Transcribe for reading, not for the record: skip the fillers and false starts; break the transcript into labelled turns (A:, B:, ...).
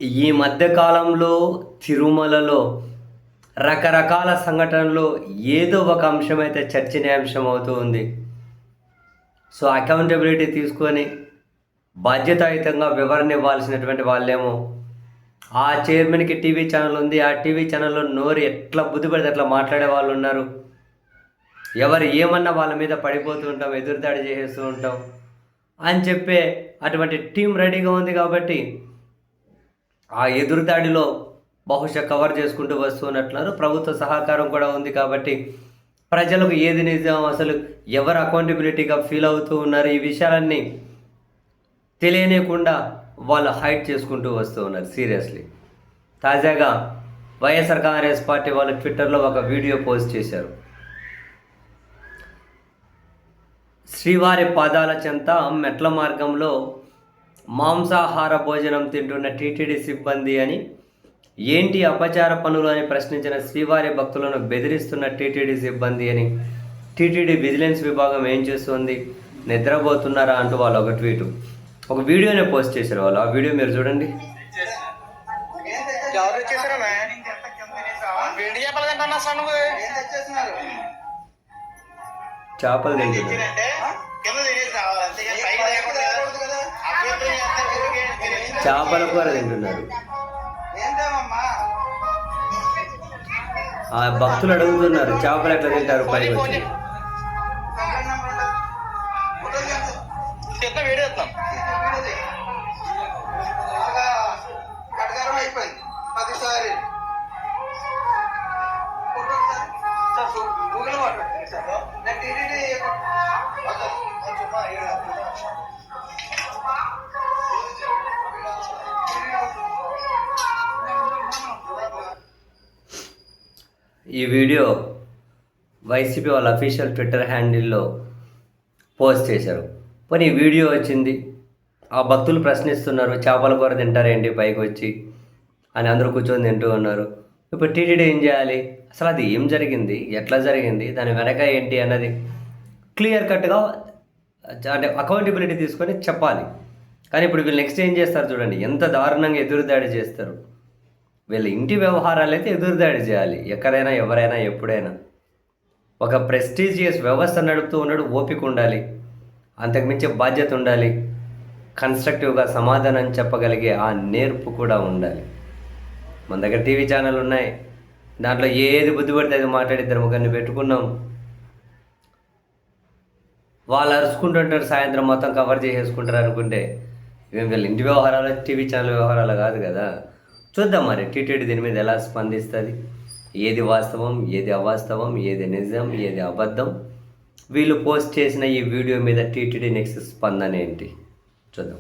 A: ఈ మధ్య కాలంలో తిరుమలలో రకరకాల సంఘటనలు ఏదో ఒక అంశం అయితే చర్చనీయాంశం అవుతూ ఉంది. సో అకౌంటబిలిటీ తీసుకొని బాధ్యతాయుతంగా వివరణ ఇవ్వాల్సినటువంటి వాళ్ళేమో ఆ చైర్మన్కి టీవీ ఛానల్ ఉంది, ఆ టీవీ ఛానల్లో నోరు ఎట్లా బుద్ధి పడితే అట్లా మాట్లాడే వాళ్ళు ఉన్నారు. ఎవరు ఏమన్నా వాళ్ళ మీద పడిపోతూ ఉంటాం, ఎదురుదాడి చేసేస్తూ ఉంటాం అని చెప్పే అటువంటి టీం రెడీగా ఉంది. కాబట్టి ఆ ఎదురుదాడిలో బహుశా కవర్ చేసుకుంటూ వస్తున్నట్లున్నారు. ప్రభుత్వ సహకారం కూడా ఉంది కాబట్టి ప్రజలకు ఏది నిజం, అసలు ఎవరు అకౌంటబిలిటీగా ఫీల్ అవుతూ ఉన్నారు, ఈ విషయాలన్నీ తెలియనియకుండా వాళ్ళు హైడ్ చేసుకుంటూ వస్తూ ఉన్నారు. సీరియస్లీ తాజాగా వైఎస్ఆర్ కాంగ్రెస్ పార్టీ వాళ్ళు ట్విట్టర్లో ఒక వీడియో పోస్ట్ చేశారు. శ్రీవారి పాదాల చెంత మెట్ల మార్గంలో మాంసాహార భోజనం తింటున్న టీటీడీ సిబ్బంది అని, ఏంటి అపచార పనులు అని ప్రశ్నించిన శ్రీవారి భక్తులను బెదిరిస్తున్న టీటీడీ సిబ్బంది అని, టీటీడీ విజిలెన్స్ విభాగం ఏం చేస్తుంది, నిద్రపోతున్నారా అంటూ వాళ్ళు ఒక ట్వీట్, ఒక వీడియోనే పోస్ట్ చేశారు. వాళ్ళు ఆ వీడియో మీరు చూడండి. చేపలు తింటున్నారు, చేపల కూర తింటున్నారు. ఆ భక్తులు అడుగుతున్నారు చేపలు ఎట్లా తింటారు పైకి వచ్చి. ఈ వీడియో వైసీపీ వాళ్ళ అఫీషియల్ ట్విట్టర్ హ్యాండిల్లో పోస్ట్ చేశారు. పోనీ ఈ వీడియో వచ్చింది, ఆ భక్తులు ప్రశ్నిస్తున్నారు చేపల కూర తింటారేంటి పైకి వచ్చి అని, అందరూ కూర్చొని తింటూ ఉన్నారు. ఇప్పుడు టీటీడీ ఏం చేయాలి, అసలు అది ఏం జరిగింది, ఎట్లా జరిగింది, దాని వెనక ఏంటి అన్నది క్లియర్ కట్గా అంటే అకౌంటబిలిటీ తీసుకొని చెప్పాలి. కానీ ఇప్పుడు వీళ్ళు నెక్స్ట్ ఏం చేస్తారు చూడండి, ఎంత దారుణంగా ఎదురుదాడి చేస్తారు. వీళ్ళ ఇంటి వ్యవహారాలు అయితే ఎదురుదాడి చేయాలి, ఎక్కడైనా ఎవరైనా ఎప్పుడైనా. ఒక ప్రెస్టీజియస్ వ్యవస్థ నడుపుతూ ఉన్నాడు, ఓపిక ఉండాలి, అంతకుమించే బాధ్యత ఉండాలి, కన్స్ట్రక్టివ్గా సమాధానం చెప్పగలిగే ఆ నేర్పు కూడా ఉండాలి. మన దగ్గర టీవీ ఛానల్ ఉన్నాయి, దాంట్లో ఏది బుద్ధి పడితే అది మాట్లాడి ఇద్దరు ముగ్గురిని పెట్టుకున్నాం. వాళ్ళు అరుచుకుంటుంటారు, సాయంత్రం మొత్తం కవర్ చేసేసుకుంటారు అనుకుంటే ఇవేం వీళ్ళ ఇంటి వ్యవహారాలు టీవీ ఛానల్ వ్యవహారాలు కాదు కదా. చూద్దాం మరి టీటీడీ దీని మీద ఎలా స్పందిస్తుంది, ఏది వాస్తవం, ఏది అవాస్తవం, ఏది నిజం, ఏది అబద్ధం, వీళ్ళు పోస్ట్ చేసిన ఈ వీడియో మీద టీటీడీ నెక్స్ట్ స్పందన ఏంటి చూద్దాం.